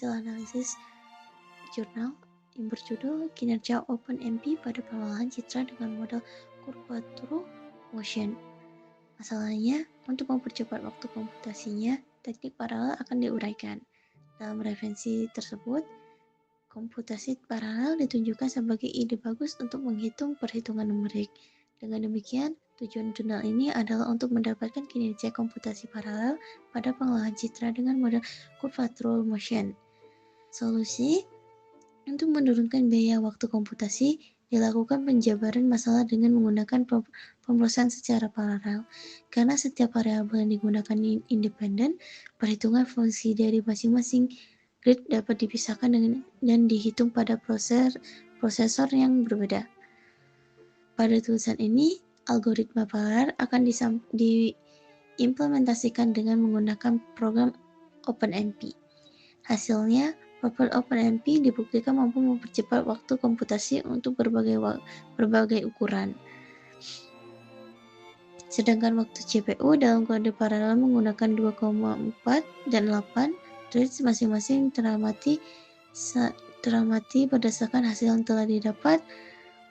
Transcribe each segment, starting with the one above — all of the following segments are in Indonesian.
hasil analisis jurnal yang berjudul Kinerja OpenMP pada Pengolahan Citra dengan Model Curvature Motion. Masalahnya, untuk mempercepat waktu komputasinya, teknik paralel akan diuraikan. Dalam referensi tersebut, komputasi paralel ditunjukkan sebagai ide bagus untuk menghitung perhitungan numerik. Dengan demikian, tujuan jurnal ini adalah untuk mendapatkan kinerja komputasi paralel pada pengolahan citra dengan model curvature motion. Solusi untuk menurunkan biaya waktu komputasi, dilakukan penjabaran masalah dengan menggunakan pemrosesan secara paralel. Karena setiap variabel yang digunakan independen, perhitungan fungsi dari masing-masing grid dapat dipisahkan dan dihitung pada prosesor yang berbeda. Pada tulisan ini, algoritma paralel akan diimplementasikan dengan menggunakan program OpenMP. Hasilnya, program OpenMP dibuktikan mampu mempercepat waktu komputasi untuk berbagai ukuran. Sedangkan waktu CPU dalam kode paralel menggunakan 2,4 dan 8 threads masing-masing teramati berdasarkan hasil yang telah didapat.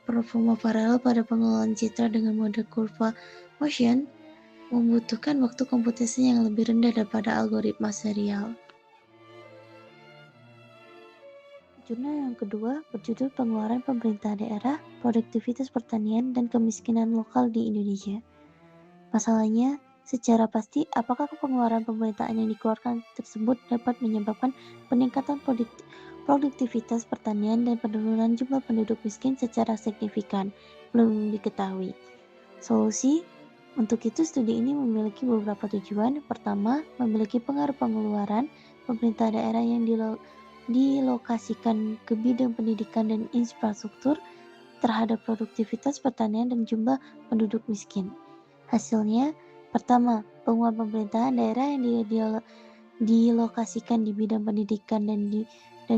Performa paralel pada pengelolaan citra dengan mode curva motion membutuhkan waktu komputasi yang lebih rendah daripada algoritma serial. Jurnal yang kedua berjudul Pengeluaran Pemerintah Daerah, Produktivitas Pertanian, dan Kemiskinan Lokal di Indonesia. Masalahnya, secara pasti, apakah pengeluaran pemerintahan yang dikeluarkan tersebut dapat menyebabkan peningkatan produktivitas pertanian dan penurunan jumlah penduduk miskin secara signifikan? Belum diketahui. Solusi untuk itu, studi ini memiliki beberapa tujuan. Pertama, memiliki pengaruh pengeluaran pemerintah daerah yang dilokasikan ke bidang pendidikan dan infrastruktur terhadap produktivitas pertanian dan jumlah penduduk miskin. Hasilnya, pertama, pengeluaran pemerintahan daerah yang dilokasikan di bidang pendidikan dan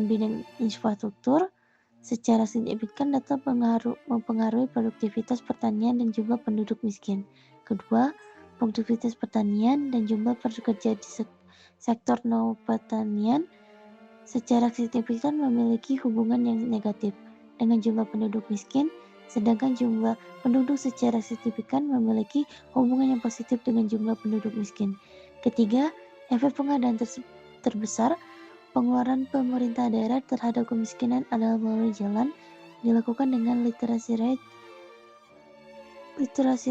bidang infrastruktur secara signifikan dapat mempengaruhi produktivitas pertanian dan jumlah penduduk miskin. Kedua, produktivitas pertanian dan jumlah pekerja di sektor non-pertanian secara signifikan memiliki hubungan yang negatif dengan jumlah penduduk miskin, sedangkan jumlah penduduk secara signifikan memiliki hubungan yang positif dengan jumlah penduduk miskin. Ketiga, efek pengadaan terbesar pengeluaran pemerintah daerah terhadap kemiskinan adalah melalui jalan, dilakukan dengan literasi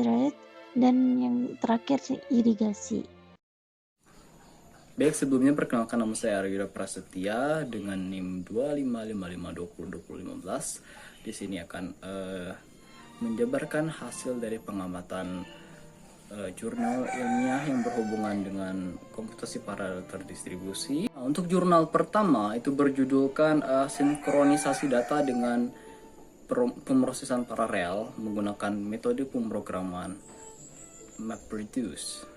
rate, dan yang terakhir irigasi. Baik, sebelumnya perkenalkan, nama saya Arya Prasetya dengan NIM 25550202015. Di sini akan menjabarkan hasil dari pengamatan jurnal ilmiah yang berhubungan dengan komputasi paralel terdistribusi. Nah, untuk jurnal pertama itu berjudulkan sinkronisasi data dengan pemrosesan paralel menggunakan metode pemrograman MapReduce.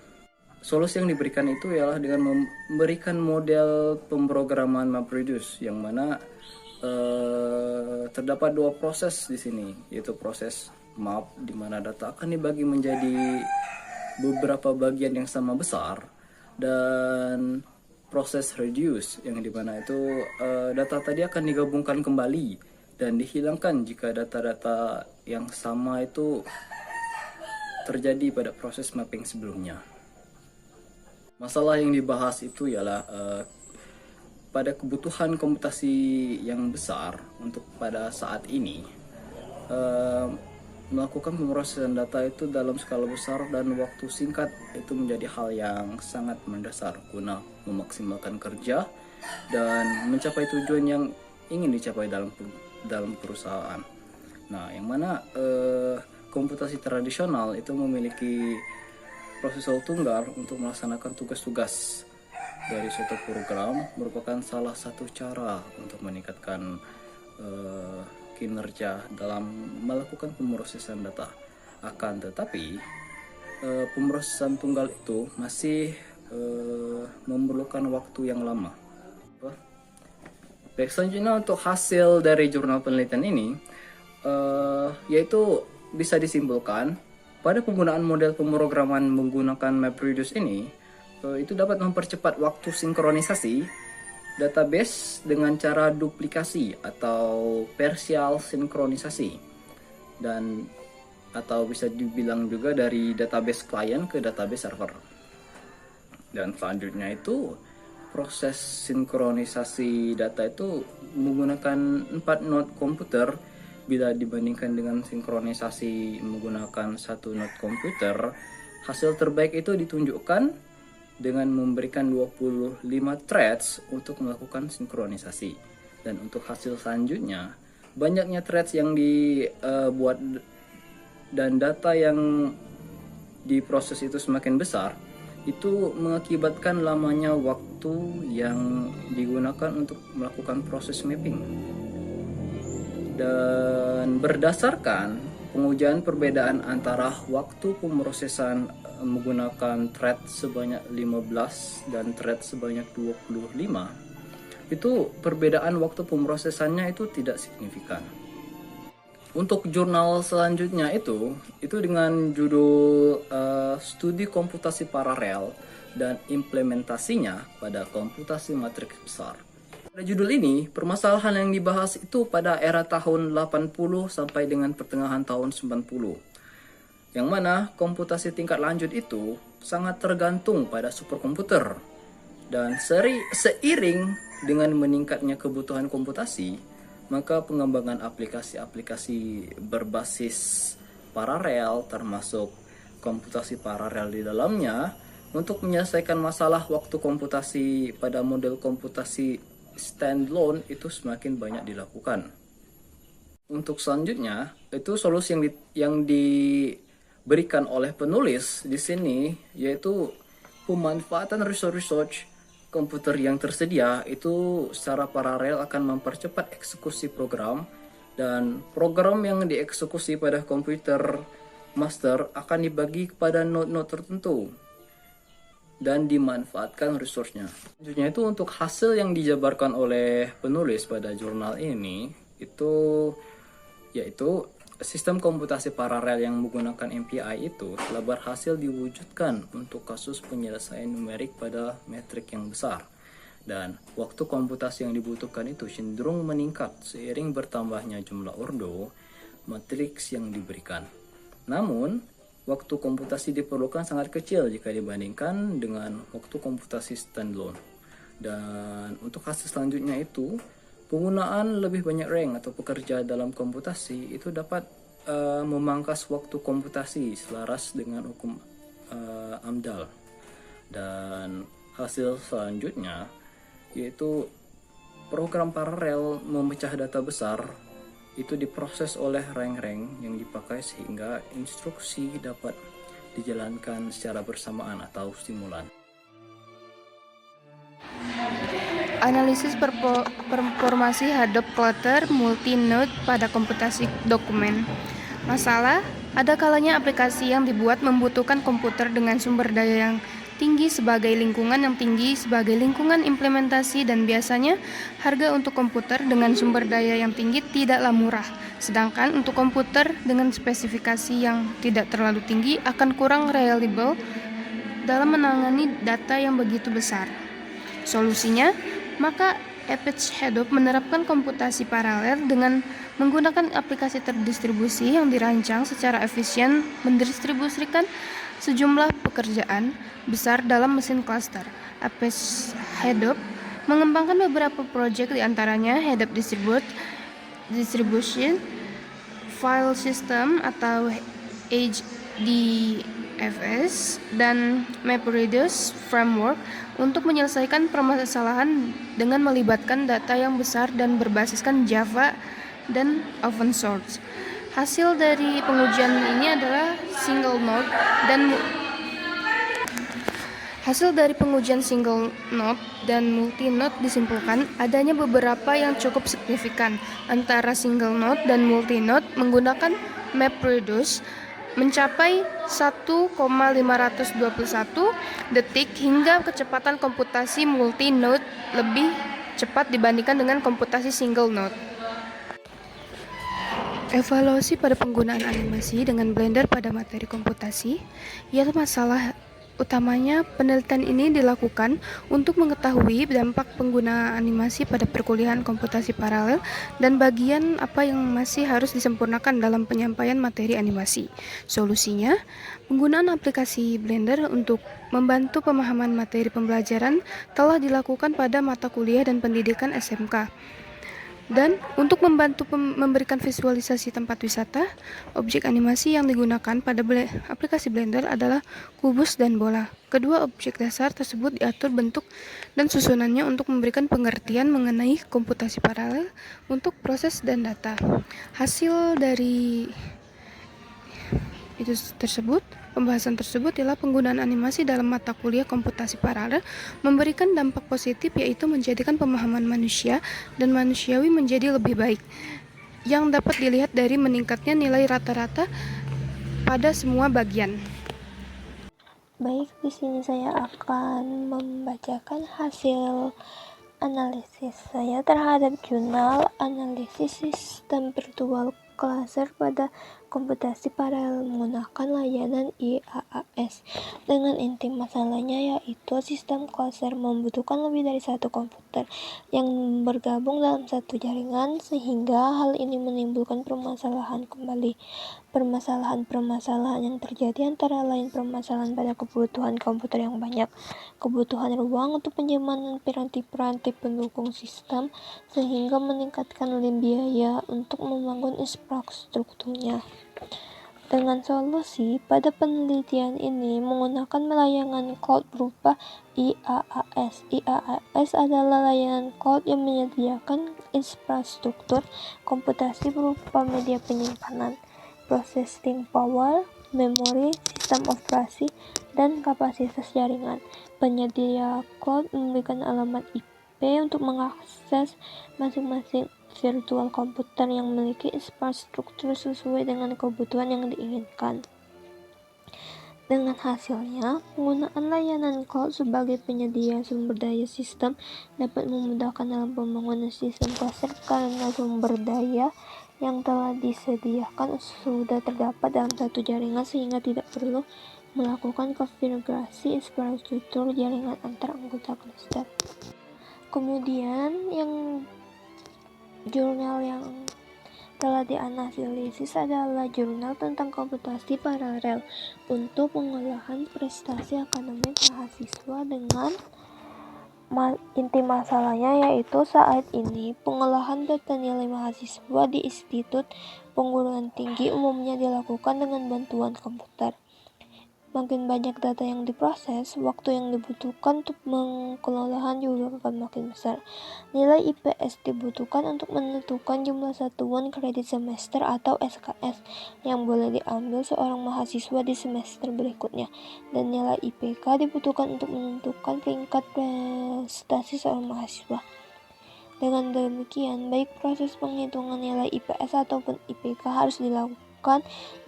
Solusi yang diberikan itu ialah dengan memberikan model pemrograman MapReduce yang mana terdapat dua proses di sini, yaitu proses map di mana data akan dibagi menjadi beberapa bagian yang sama besar, dan proses reduce yang dimana itu data tadi akan digabungkan kembali dan dihilangkan jika data-data yang sama itu terjadi pada proses mapping sebelumnya. Masalah yang dibahas itu ialah pada kebutuhan komputasi yang besar untuk pada saat ini, melakukan pemrosesan data itu dalam skala besar dan waktu singkat itu menjadi hal yang sangat mendasar guna memaksimalkan kerja dan mencapai tujuan yang ingin dicapai dalam perusahaan. Nah, yang mana komputasi tradisional itu memiliki prosesor tunggal untuk melaksanakan tugas-tugas dari suatu program, merupakan salah satu cara untuk meningkatkan kinerja dalam melakukan pemrosesan data. Akan tetapi pemrosesan tunggal itu masih memerlukan waktu yang lama. Baik, selanjutnya untuk hasil dari jurnal penelitian ini yaitu bisa disimpulkan pada penggunaan model pemrograman menggunakan MapReduce ini itu dapat mempercepat waktu sinkronisasi database dengan cara duplikasi atau partial sinkronisasi, dan atau bisa dibilang juga dari database client ke database server. Dan selanjutnya itu proses sinkronisasi data itu menggunakan 4 node komputer. Bila dibandingkan dengan sinkronisasi menggunakan 1 node komputer, hasil terbaik itu ditunjukkan dengan memberikan 25 threads untuk melakukan sinkronisasi. Dan untuk hasil selanjutnya, banyaknya threads yang dibuat dan data yang diproses itu semakin besar, itu mengakibatkan lamanya waktu yang digunakan untuk melakukan proses mapping. Dan berdasarkan pengujian perbedaan antara waktu pemrosesan menggunakan thread sebanyak 15 dan thread sebanyak 25, itu perbedaan waktu pemrosesannya itu tidak signifikan. Untuk jurnal selanjutnya itu dengan judul Studi Komputasi Paralel dan Implementasinya pada Komputasi Matriks Besar. Pada judul ini, permasalahan yang dibahas itu pada era tahun 80 sampai dengan pertengahan tahun 90. Yang mana komputasi tingkat lanjut itu sangat tergantung pada superkomputer. Dan seiring dengan meningkatnya kebutuhan komputasi, maka pengembangan aplikasi-aplikasi berbasis paralel termasuk komputasi paralel di dalamnya untuk menyelesaikan masalah waktu komputasi pada model komputasi standalone itu semakin banyak dilakukan. Untuk selanjutnya, itu solusi yang diberikan oleh penulis di sini yaitu pemanfaatan resource komputer yang tersedia itu secara paralel akan mempercepat eksekusi program, dan program yang dieksekusi pada komputer master akan dibagi kepada node-node tertentu dan dimanfaatkan resource-nya. Selanjutnya itu untuk hasil yang dijabarkan oleh penulis pada jurnal ini itu yaitu sistem komputasi paralel yang menggunakan MPI itu telah berhasil diwujudkan untuk kasus penyelesaian numerik pada metrik yang besar, dan waktu komputasi yang dibutuhkan itu cenderung meningkat seiring bertambahnya jumlah ordo matriks yang diberikan. Namun waktu komputasi diperlukan sangat kecil jika dibandingkan dengan waktu komputasi standalone. Dan untuk hasil selanjutnya itu, penggunaan lebih banyak rank atau pekerja dalam komputasi itu dapat memangkas waktu komputasi selaras dengan hukum Amdahl. Dan hasil selanjutnya yaitu program paralel memecah data besar itu diproses oleh rank-rank yang dipakai sehingga instruksi dapat dijalankan secara bersamaan atau simulan. Analisis performasi Hadoop cluster multi-node pada komputasi dokumen. Masalah, ada kalanya aplikasi yang dibuat membutuhkan komputer dengan sumber daya yang tinggi sebagai lingkungan yang tinggi sebagai lingkungan implementasi, dan biasanya harga untuk komputer dengan sumber daya yang tinggi tidaklah murah. Sedangkan untuk komputer dengan spesifikasi yang tidak terlalu tinggi akan kurang reliable dalam menangani data yang begitu besar. Solusinya, maka Apache Hadoop menerapkan komputasi paralel dengan menggunakan aplikasi terdistribusi yang dirancang secara efisien mendistribusikan sejumlah pekerjaan besar dalam mesin cluster. Apache Hadoop mengembangkan beberapa proyek, diantaranya Hadoop Distribution File System atau HDFS dan MapReduce Framework untuk menyelesaikan permasalahan dengan melibatkan data yang besar dan berbasiskan Java dan open source. Hasil dari pengujian ini adalah single node dan multi-node disimpulkan adanya beberapa yang cukup signifikan antara single node dan multi-node menggunakan MapReduce mencapai 1,521 detik hingga kecepatan komputasi multi-node lebih cepat dibandingkan dengan komputasi single node. Evaluasi pada penggunaan animasi dengan Blender pada materi komputasi, yaitu masalah utamanya, penelitian ini dilakukan untuk mengetahui dampak penggunaan animasi pada perkuliahan komputasi paralel dan bagian apa yang masih harus disempurnakan dalam penyampaian materi animasi. Solusinya, penggunaan aplikasi Blender untuk membantu pemahaman materi pembelajaran telah dilakukan pada mata kuliah dan pendidikan SMK. Dan untuk membantu memberikan visualisasi tempat wisata, objek animasi yang digunakan pada aplikasi Blender adalah kubus dan bola. Kedua objek dasar tersebut diatur bentuk dan susunannya untuk memberikan pengertian mengenai komputasi paralel untuk proses dan data. Hasil dari pembahasan tersebut ialah penggunaan animasi dalam mata kuliah komputasi paralel memberikan dampak positif, yaitu menjadikan pemahaman manusia dan manusiawi menjadi lebih baik, yang dapat dilihat dari meningkatnya nilai rata-rata pada semua bagian. Baik, di sini saya akan membacakan hasil analisis saya terhadap jurnal analisis sistem virtual cluster pada komputasi paralel menggunakan layanan IaaS. Dengan inti masalahnya yaitu sistem cluster membutuhkan lebih dari satu komputer yang bergabung dalam satu jaringan, sehingga hal ini menimbulkan permasalahan yang terjadi antara lain permasalahan pada kebutuhan komputer yang banyak, kebutuhan ruang untuk penyimpanan piranti-piranti pendukung sistem, sehingga meningkatkan biaya untuk membangun infrastrukturnya. Dengan solusi, pada penelitian ini menggunakan layanan cloud berupa IaaS. IaaS adalah layanan cloud yang menyediakan infrastruktur komputasi berupa media penyimpanan, processing power, memori, sistem operasi, dan kapasitas jaringan. Penyedia cloud memberikan alamat IP untuk mengakses masing-masing virtual komputer yang memiliki infrastruktur sesuai dengan kebutuhan yang diinginkan. Dengan hasilnya, penggunaan layanan cloud sebagai penyedia sumber daya sistem dapat memudahkan dalam pembangunan sistem cluster karena sumber daya yang telah disediakan sudah terdapat dalam satu jaringan, sehingga tidak perlu melakukan konfigurasi infrastruktur jaringan antar anggota cluster. Kemudian jurnal yang telah dianalisis adalah jurnal tentang komputasi paralel untuk pengolahan prestasi akademik mahasiswa. Dengan inti masalahnya yaitu saat ini pengolahan data nilai mahasiswa di institut perguruan tinggi umumnya dilakukan dengan bantuan komputer. Makin banyak data yang diproses, waktu yang dibutuhkan untuk pengelolaan juga akan makin besar. Nilai IPS dibutuhkan untuk menentukan jumlah satuan kredit semester atau SKS yang boleh diambil seorang mahasiswa di semester berikutnya, dan nilai IPK dibutuhkan untuk menentukan tingkat prestasi seorang mahasiswa. Dengan demikian, baik proses penghitungan nilai IPS ataupun IPK harus dilakukan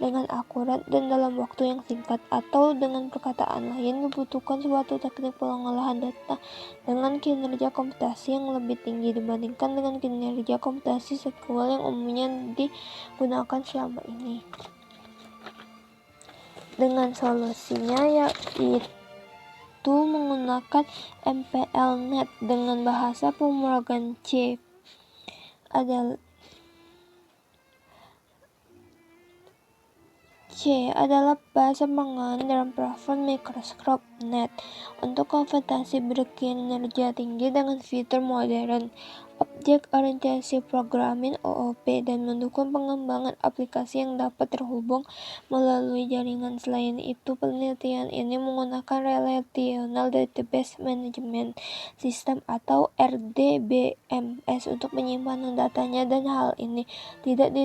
dengan akurat dan dalam waktu yang singkat, atau dengan perkataan lain dibutuhkan suatu teknik pengolahan data dengan kinerja komputasi yang lebih tinggi dibandingkan dengan kinerja komputasi SQL yang umumnya digunakan selama ini. Dengan solusinya yaitu menggunakan MPLNet dengan bahasa pemrograman C adalah bahasa pemrograman dalam platform Microsoft Net untuk konvertasi berkinerja tinggi dengan fitur modern, Object Oriented Programming (OOP), dan mendukung pengembangan aplikasi yang dapat terhubung melalui jaringan. Selain itu, penelitian ini menggunakan Relational Database Management System atau RDBMS untuk penyimpanan datanya, dan hal ini tidak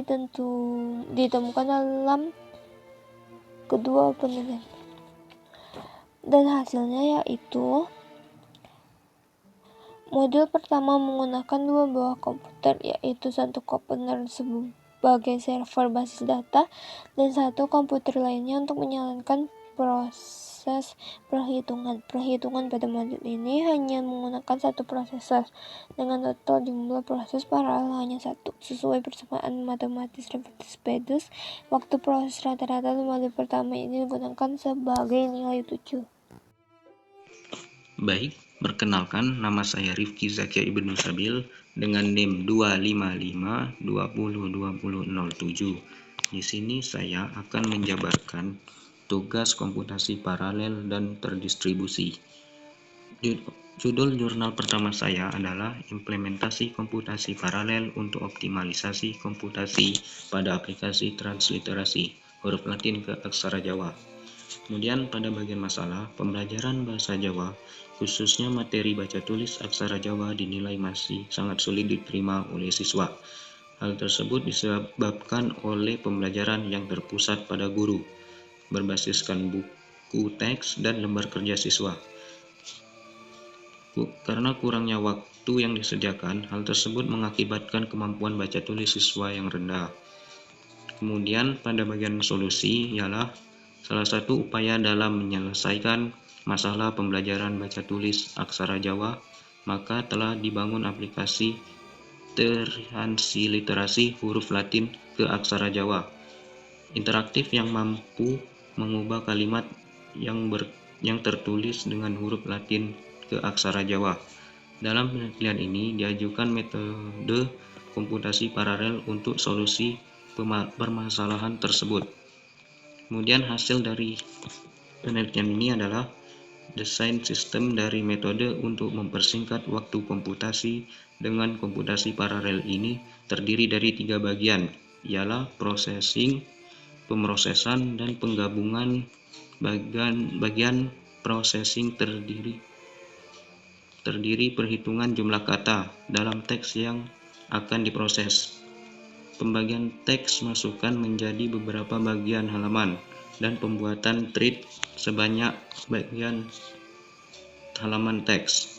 ditemukan dalam kedua penelitian. Dan hasilnya yaitu modul pertama menggunakan dua buah komputer, yaitu satu komputer sebagai server basis data dan satu komputer lainnya untuk menjalankan proses perhitungan. Perhitungan pada modul ini hanya menggunakan satu prosesor dengan total jumlah proses paralel hanya satu. Sesuai persamaan matematis Repeated waktu proses rata-rata di modul pertama ini digunakan sebagai nilai 7. Baik, perkenalkan nama saya Rifki Zakia Ibnu Sabil dengan NIM 255202007. Di sini saya akan menjabarkan tugas komputasi paralel dan terdistribusi. Judul jurnal pertama saya adalah Implementasi Komputasi Paralel untuk Optimalisasi Komputasi pada Aplikasi Transliterasi Huruf Latin ke Aksara Jawa. Kemudian pada bagian masalah, pembelajaran bahasa Jawa, khususnya materi baca tulis aksara Jawa dinilai masih sangat sulit diterima oleh siswa. Hal tersebut disebabkan oleh pembelajaran yang terpusat pada guru, berbasiskan buku teks dan lembar kerja siswa. Karena kurangnya waktu yang disediakan, hal tersebut mengakibatkan kemampuan baca tulis siswa yang rendah. Kemudian pada bagian solusi ialah salah satu upaya dalam menyelesaikan masalah pembelajaran baca tulis aksara Jawa, maka telah dibangun aplikasi transliterasi huruf Latin ke aksara Jawa, interaktif yang mampu mengubah kalimat yang tertulis dengan huruf Latin ke aksara Jawa. Dalam penelitian ini diajukan metode komputasi paralel untuk solusi permasalahan tersebut. Kemudian hasil dari penelitian ini adalah desain sistem dari metode untuk mempersingkat waktu komputasi dengan komputasi paralel ini terdiri dari 3 bagian, ialah processing, pemrosesan, dan penggabungan. Bagian processing terdiri perhitungan jumlah kata dalam teks yang akan diproses. Pembagian teks masukkan menjadi beberapa bagian halaman dan pembuatan thread sebanyak bagian halaman teks.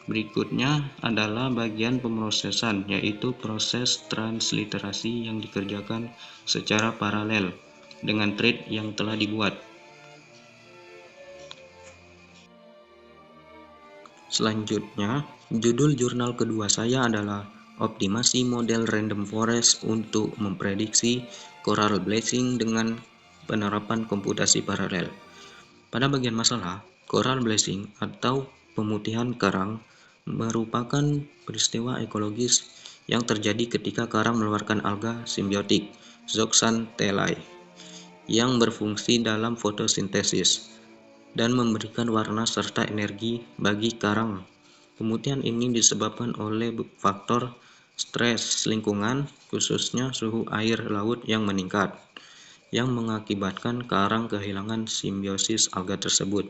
Berikutnya adalah bagian pemrosesan, yaitu proses transliterasi yang dikerjakan secara paralel dengan thread yang telah dibuat. Selanjutnya, judul jurnal kedua saya adalah Optimasi Model Random Forest untuk Memprediksi Coral Bleaching dengan Penerapan Komputasi Paralel. Pada bagian masalah, coral bleaching atau pemutihan karang merupakan peristiwa ekologis yang terjadi ketika karang mengeluarkan alga simbiotik zooxanthellae yang berfungsi dalam fotosintesis dan memberikan warna serta energi bagi karang. Pemutihan ini disebabkan oleh faktor stres lingkungan, khususnya suhu air laut yang meningkat, yang mengakibatkan karang kehilangan simbiosis alga tersebut.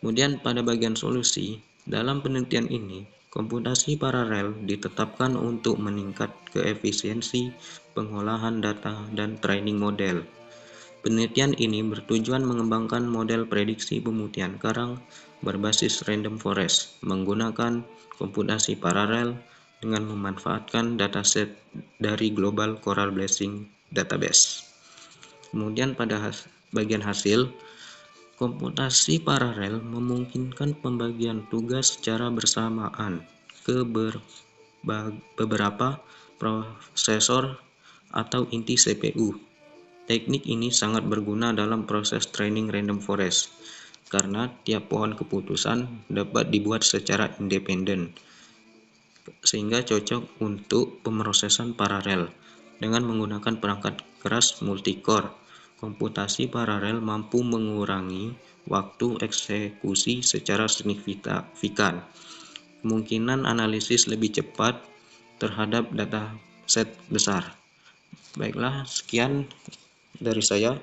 Kemudian pada bagian solusi, dalam penelitian ini, komputasi paralel ditetapkan untuk meningkat keefisiensi pengolahan data dan training model. Penelitian ini bertujuan mengembangkan model prediksi pemutihan karang berbasis random forest menggunakan komputasi paralel dengan memanfaatkan dataset dari Global Coral Bleaching Database. Kemudian pada bagian hasil, komputasi paralel memungkinkan pembagian tugas secara bersamaan ke beberapa prosesor atau inti CPU. Teknik ini sangat berguna dalam proses training random forest karena tiap pohon keputusan dapat dibuat secara independen, sehingga cocok untuk pemrosesan paralel. Dengan menggunakan perangkat keras multicore, komputasi paralel mampu mengurangi waktu eksekusi secara signifikan. Kemungkinan analisis lebih cepat terhadap data set besar. Baiklah, sekian dari saya.